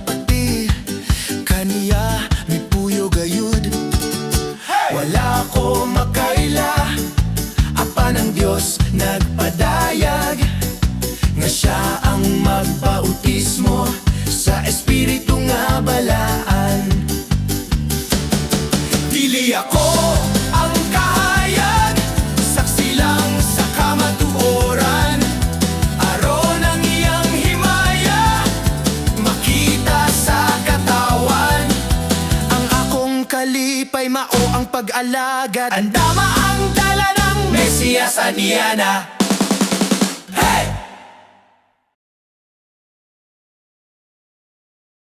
pati kaniya mi puyo gayud. Wala ko makaila, apa ng Diyos nagpadayag nga siya ang magbautismo sa Espiritu nga balaan. Dili ako ang kahayag, saksi lang sa kamatuoran, aron ang iyang himaya makita sa katawan. Ang akong kalipay mao ang pag-alagad, andama ang dala ng Mesiyas aniana.